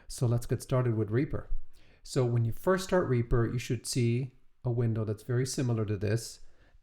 So let's get started with Reaper. So when you first start Reaper, you should see a window that's very similar to this.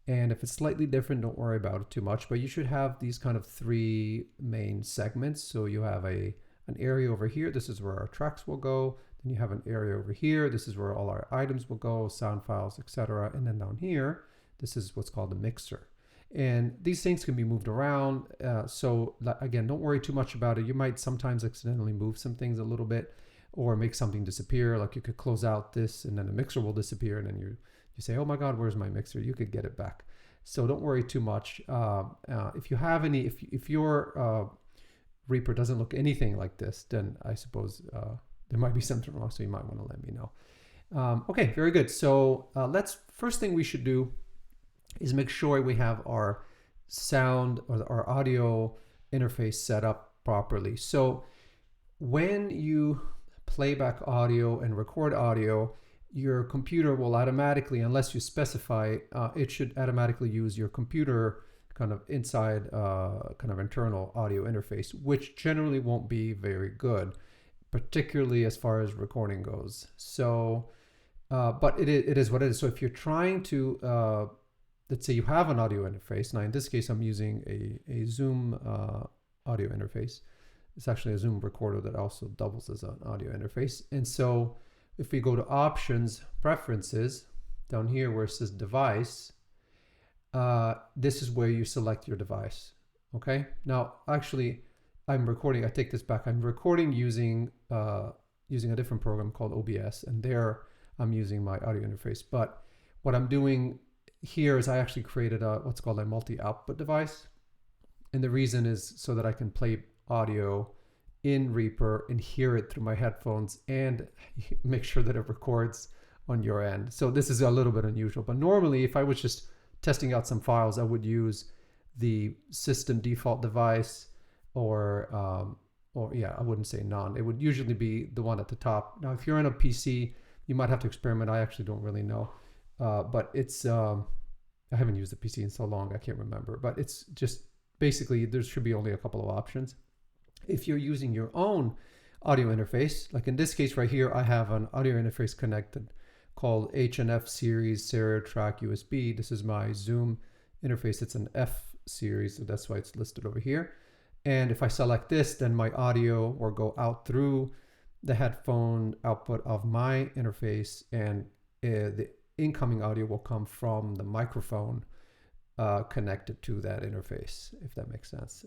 And if it's slightly different, don't worry about it too much, but you should have these kind of three main segments. So you have an area over here. This is where our tracks will go. Then you have an area over here. This is where all our items will go, sound files, etc. And then down here, this is what's called the mixer. And these things can be moved around. So again, don't worry too much about it. You might sometimes accidentally move some things a little bit or make something disappear. Like you could close out this and then the mixer will disappear. And then you say, oh my God, where's my mixer? You could get it back. So don't worry too much. If you have any, if your Reaper doesn't look anything like this, then I suppose there might be something wrong. So you might want to let me know. Okay, very good. So first thing we should do is make sure we have our sound or our audio interface set up properly. So when you play back audio and record audio, your computer will automatically, unless you specify, it should automatically use your computer kind of inside kind of internal audio interface, which generally won't be very good, particularly as far as recording goes. So, but it is what it is. So if you're trying to let's say you have an audio interface. Now, in this case, I'm using a Zoom audio interface. It's actually a Zoom recorder that also doubles as an audio interface. And so if we go to Options, Preferences, down here where it says Device, this is where you select your device. Okay. Now, actually, I'm recording. I take this back. I'm recording using a different program called OBS, and there I'm using my audio interface. But what I'm doing here is I actually created what's called a multi-output device. And the reason is so that I can play audio in Reaper and hear it through my headphones and make sure that it records on your end. So this is a little bit unusual, but normally if I was just testing out some files, I would use the system default device or yeah, I wouldn't say none. It would usually be the one at the top. Now, if you're on a PC, you might have to experiment. I actually don't really know. But it's, I haven't used the PC in so long, I can't remember. But it's just basically, there should be only a couple of options. If you're using your own audio interface, like in this case right here, I have an audio interface connected called H&F series serial track USB. This is my Zoom interface. It's an F series, so that's why it's listed over here. And if I select this, then my audio will go out through the headphone output of my interface, and the incoming audio will come from the microphone connected to that interface, if that makes sense.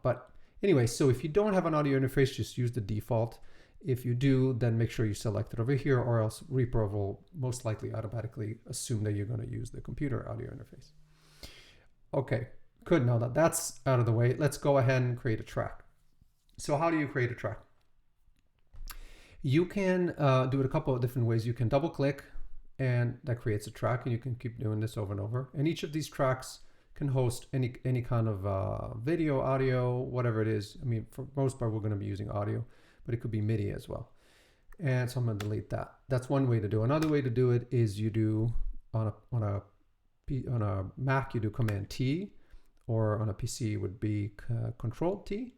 But anyway, so if you don't have an audio interface, just use the default. If you do, then make sure you select it over here, or else Reaper will most likely automatically assume that you're going to use the computer audio interface. Okay, good. Now that that's out of the way, let's go ahead and create a track. So how do you create a track? You can do it a couple of different ways. You can double click, and that creates a track, and you can keep doing this over and over. And each of these tracks can host any kind of video, audio, whatever it is. I mean, for most part, we're going to be using audio, but it could be MIDI as well. And so I'm going to delete that. That's one way to do it. Another way to do it is you do on a Mac, you do Command T, or on a PC would be Control T,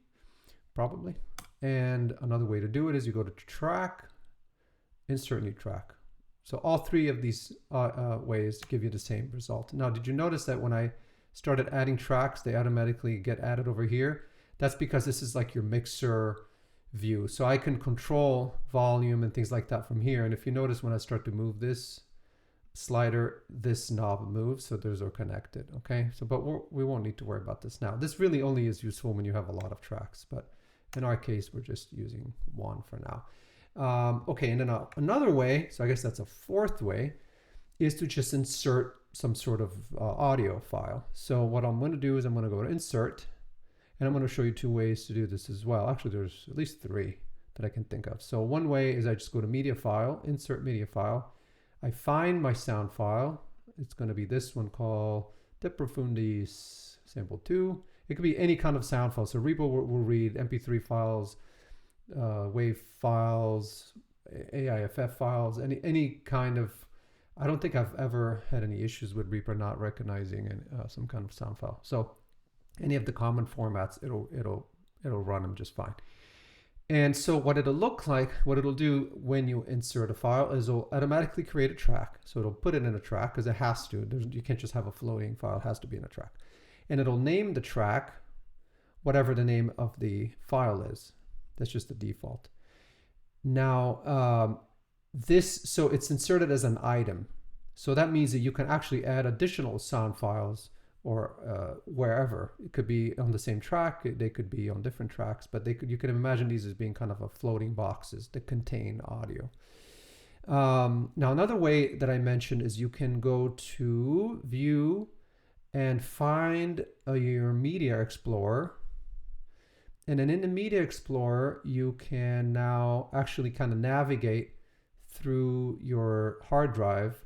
probably. And another way to do it is you go to Track, Insert New Track. So all three of these ways give you the same result. Now, did you notice that when I started adding tracks, they automatically get added over here? That's because this is like your mixer view. So I can control volume and things like that from here. And if you notice, when I start to move this slider, this knob moves, so those are connected, okay? So, but we won't need to worry about this now. This really only is useful when you have a lot of tracks, but in our case, we're just using one for now. Okay, and then another way, so I guess that's a fourth way, is to just insert some sort of audio file. So what I'm going to do is I'm going to go to Insert, and I'm going to show you two ways to do this as well. Actually, there's at least three that I can think of. So one way is I just go to Media File, Insert Media File. I find my sound file. It's going to be this one called De Profundis Sample 2. It could be any kind of sound file. So Reaper will read MP3 files, WAV files, AIFF files, any kind of. I don't think I've ever had any issues with Reaper not recognizing some kind of sound file. So any of the common formats, it'll run them just fine. And so what it'll look like, what it'll do when you insert a file is it'll automatically create a track. So it'll put it in a track because it has to. You can't just have a floating file, it has to be in a track. And it'll name the track whatever the name of the file is. That's just the default. Now, so it's inserted as an item. So that means that you can actually add additional sound files or wherever. It could be on the same track, they could be on different tracks, but you can imagine these as being kind of a floating boxes that contain audio. Now, another way that I mentioned is you can go to View and find your Media Explorer. And then in the Media Explorer, you can now actually kind of navigate through your hard drive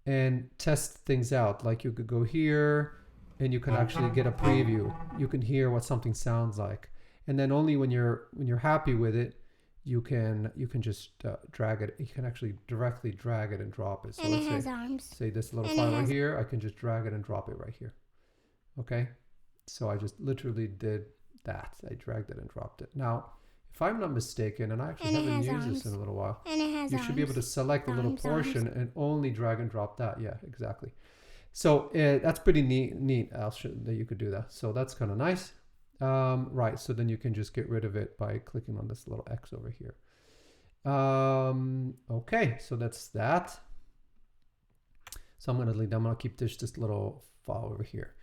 and test things out. Like you could go here and you can actually get a preview. You can hear what something sounds like. And then only when you're happy with it, you can just drag it. You can actually directly drag it and drop it. So and let's it has arms. say this little file right here, I can just drag it and drop it right here. Okay? So I just literally did that. I dragged it and dropped it. Now, if I'm not mistaken, and I actually haven't used this in a little while, and it has you should be able to select a little portion and only drag and drop that. Yeah, exactly. So that's pretty neat, that you could do that. So that's kind of nice. Right, so then you can just get rid of it by clicking on this little X over here. Okay, so that's that. So I'm gonna keep this little file over here.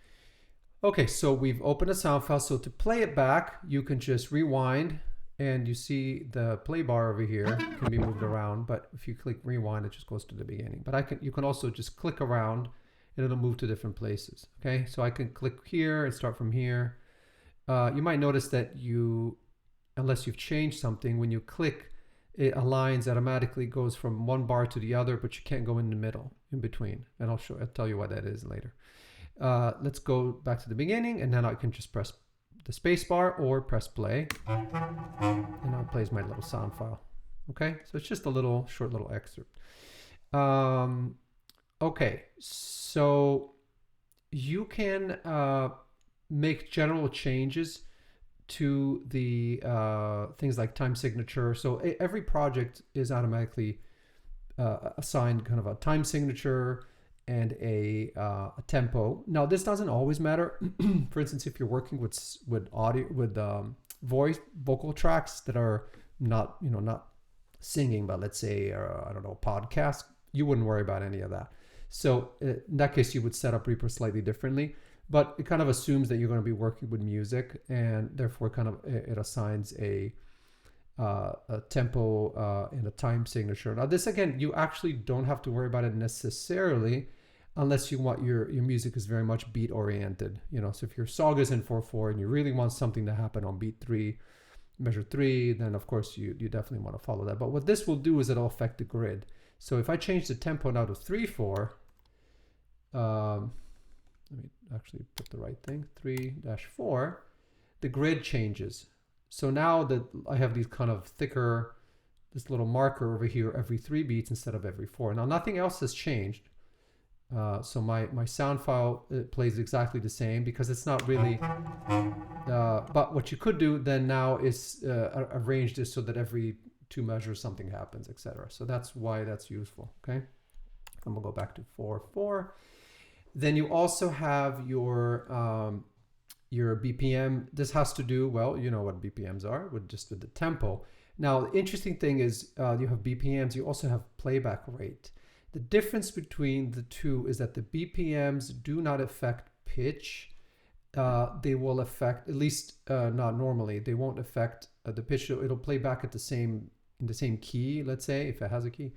Okay, so we've opened a sound file. So to play it back, you can just rewind, and you see the play bar over here can be moved around. But if you click rewind, it just goes to the beginning. But you can also just click around, and it'll move to different places. Okay, so I can click here and start from here. You might notice that unless you've changed something, when you click, it aligns automatically, goes from one bar to the other, but you can't go in the middle, in between. And I'll tell you what that is later. Let's go back to the beginning, and then I can just press the space bar or press play, and now it plays my little sound file. Okay, so it's just a short little excerpt. Okay, so you can make general changes to the things like time signature. So every project is automatically assigned kind of a time signature and a tempo. Now, this doesn't always matter. For instance, if you're working with audio, with vocal tracks that are not singing, but let's say I don't know, podcast, you wouldn't worry about any of that. So in that case, you would set up Reaper slightly differently. But it kind of assumes that you're going to be working with music, and therefore kind of it assigns a tempo and a time signature. Now this, again, you actually don't have to worry about it necessarily unless you want your music is very much beat oriented. So if your song is in 4/4 and you really want something to happen on beat 3, measure 3, then of course you definitely want to follow that. But what this will do is it'll affect the grid. So if I change the tempo now to 3/4, let me actually put the right thing, 3-4, the grid changes. So now that I have these kind of thicker, this little marker over here every 3 beats instead of every 4. Now nothing else has changed. So my sound file plays exactly the same because it's not really, but what you could do then now is arrange this so that every 2 measures something happens, etc. So that's why that's useful, okay? I'm gonna go back to 4/4. Then you also have your BPM. This has to do, well, you know what BPMs are, with the tempo. Now, the interesting thing is you have BPMs, you also have playback rate. The difference between the two is that the BPMs do not affect pitch. They will affect, at least not normally, they won't affect the pitch. It'll play back at in the same key, let's say, if it has a key.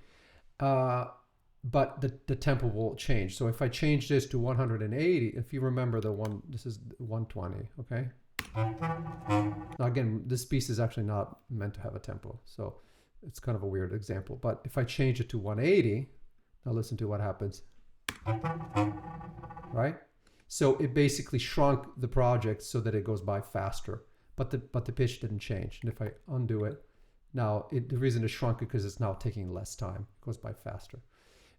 But the tempo will change. So if I change this to 180, if you remember this is 120, okay? Now again, this piece is actually not meant to have a tempo, so it's kind of a weird example. But if I change it to 180, now listen to what happens, right? So it basically shrunk the project so that it goes by faster, but the pitch didn't change. And if I undo it, now the reason it shrunk it because it's now taking less time, it goes by faster.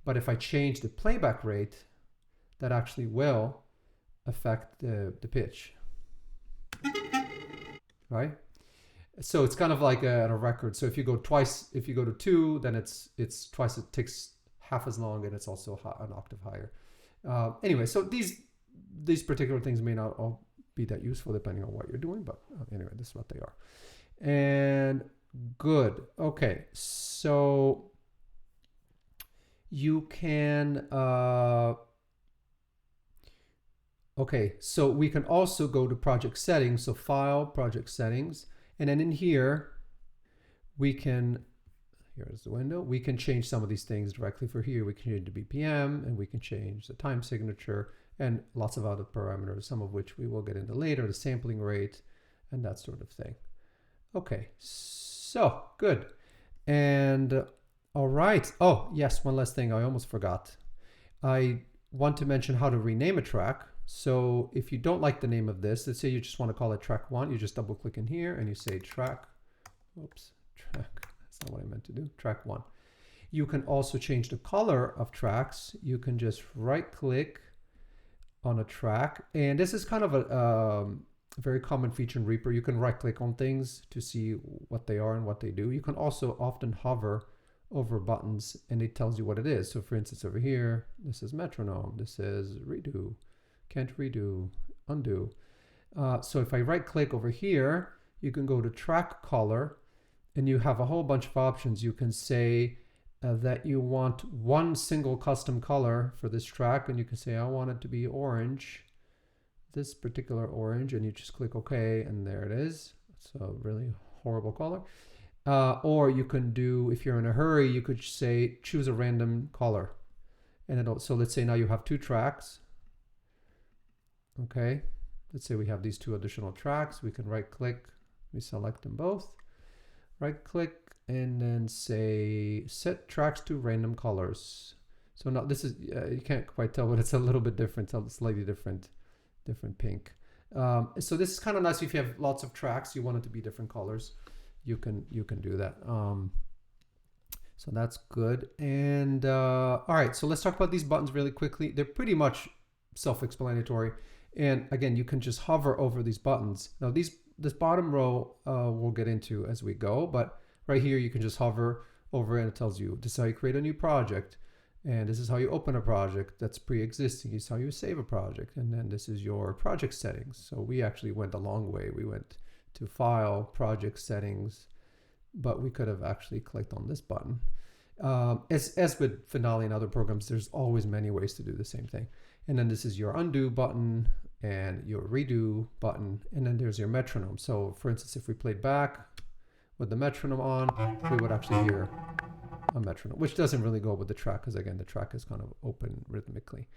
But if I change the playback rate, that actually will affect the pitch, right? So it's kind of like a record. So if you go to 2, then it's twice. It takes half as long, and it's also an octave higher. Anyway, so these particular things may not all be that useful depending on what you're doing, but anyway, this is what they are. And good. Okay, so you can. Okay, so we can also go to project settings. So file, project settings, and then in here we can. Here's the window. We can change some of these things directly for here. We can change the BPM, and we can change the time signature, and lots of other parameters, some of which we will get into later, the sampling rate, and that sort of thing. Okay, so good. And all right. Oh, yes, one last thing I almost forgot. I want to mention how to rename a track. So if you don't like the name of this, let's say you just want to call it track 1, you just double click in here and you say track. Oops, track. That's not what I meant to do. Track 1. You can also change the color of tracks. You can just right click on a track, and this is kind of a very common feature in Reaper. You can right click on things to see what they are and what they do. You can also often hover over buttons and it tells you what it is. So for instance, over here, this is metronome, this is redo, can't redo, undo. So if I right click over here, you can go to track color, and you have a whole bunch of options. You can say that you want one single custom color for this track, and you can say I want it to be orange, this particular orange, and you just click OK, and there it is. It's a really horrible color. Or you can do, if you're in a hurry, you could say choose a random color, and it'll. So let's say now you have 2 tracks. Okay, let's say we have these 2 additional tracks. We can right click, we select them both. Right click and then say set tracks to random colors. So now this is, you can't quite tell, but it's a little bit different, slightly different pink. So this is kind of nice if you have lots of tracks, you want it to be different colors, you can do that. So that's good. And all right, so let's talk about these buttons really quickly. They're pretty much self-explanatory. And again, you can just hover over these buttons. Now this bottom row we'll get into as we go, but right here you can just hover over and it tells you this is how you create a new project, and this is how you open a project that's pre-existing, this is how you save a project, and then this is your project settings. So we actually went a long way. We went to file, project settings, but we could have actually clicked on this button. As with Finale and other programs, there's always many ways to do the same thing. And then this is your undo button and your redo button, and then there's your metronome. So for instance, if we played back with the metronome on, we would actually hear a metronome, which doesn't really go with the track because again, the track is kind of open rhythmically.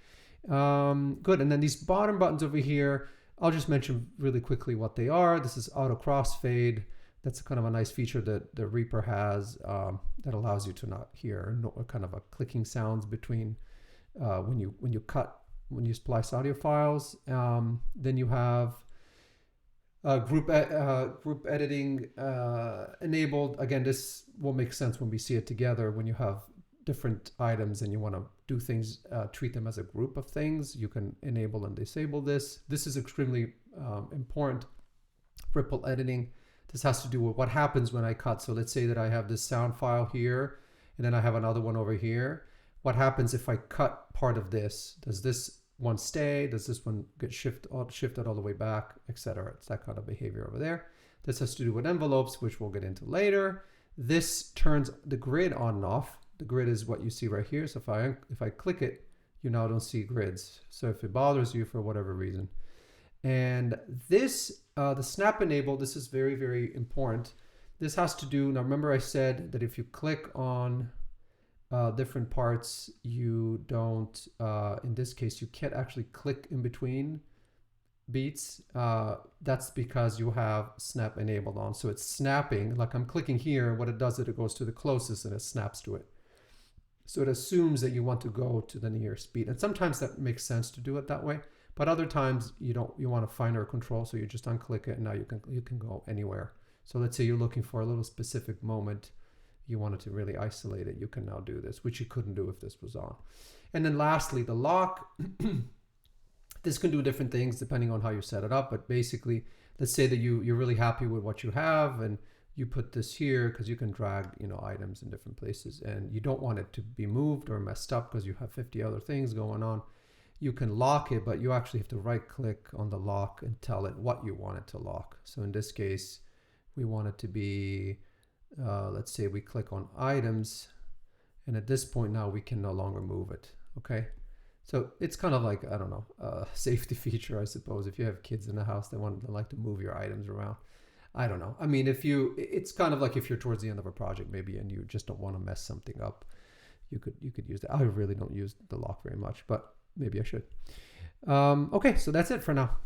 Good, and then these bottom buttons over here, I'll just mention really quickly what they are. This is auto crossfade. That's kind of a nice feature that the Reaper has that allows you to not hear kind of a clicking sounds between when you splice audio files. Then you have group editing enabled. Again, this will make sense when we see it together. When you have different items and you want to do things, treat them as a group of things, you can enable and disable this. This is extremely important. Ripple editing. This has to do with what happens when I cut. So let's say that I have this sound file here, and then I have another one over here. What happens if I cut part of this? Does this one stay? Does this one get shifted all the way back, etc.? It's that kind of behavior over there. This has to do with envelopes, which we'll get into later. This turns the grid on and off. The grid is what you see right here. So if I click it, you now don't see grids. So if it bothers you for whatever reason. And this, the snap enable, this is very, very important. This has to do, now remember I said that if you click on different parts, you don't, in this case, you can't actually click in between beats. That's because you have snap enabled on. So it's snapping, like I'm clicking here, what it does is it goes to the closest and it snaps to it. So it assumes that you want to go to the nearest beat. And sometimes that makes sense to do it that way. But other times you want a finer control, so you just unclick it and now you can go anywhere. So let's say you're looking for a little specific moment, you wanted to really isolate it, you can now do this, which you couldn't do if this was on. And then lastly, the lock. This can do different things depending on how you set it up, but basically, let's say that you're really happy with what you have and you put this here because you can drag, items in different places, and you don't want it to be moved or messed up because you have 50 other things going on. You can lock it, but you actually have to right click on the lock and tell it what you want it to lock. So in this case, we want it to be, let's say we click on items, and at this point now we can no longer move it. Okay. So it's kind of like, I don't know, a safety feature, I suppose. If you have kids in the house, they like to move your items around. I don't know. I mean, it's kind of like if you're towards the end of a project maybe and you just don't want to mess something up, you could use that. I really don't use the lock very much, but maybe I should. Okay, so that's it for now.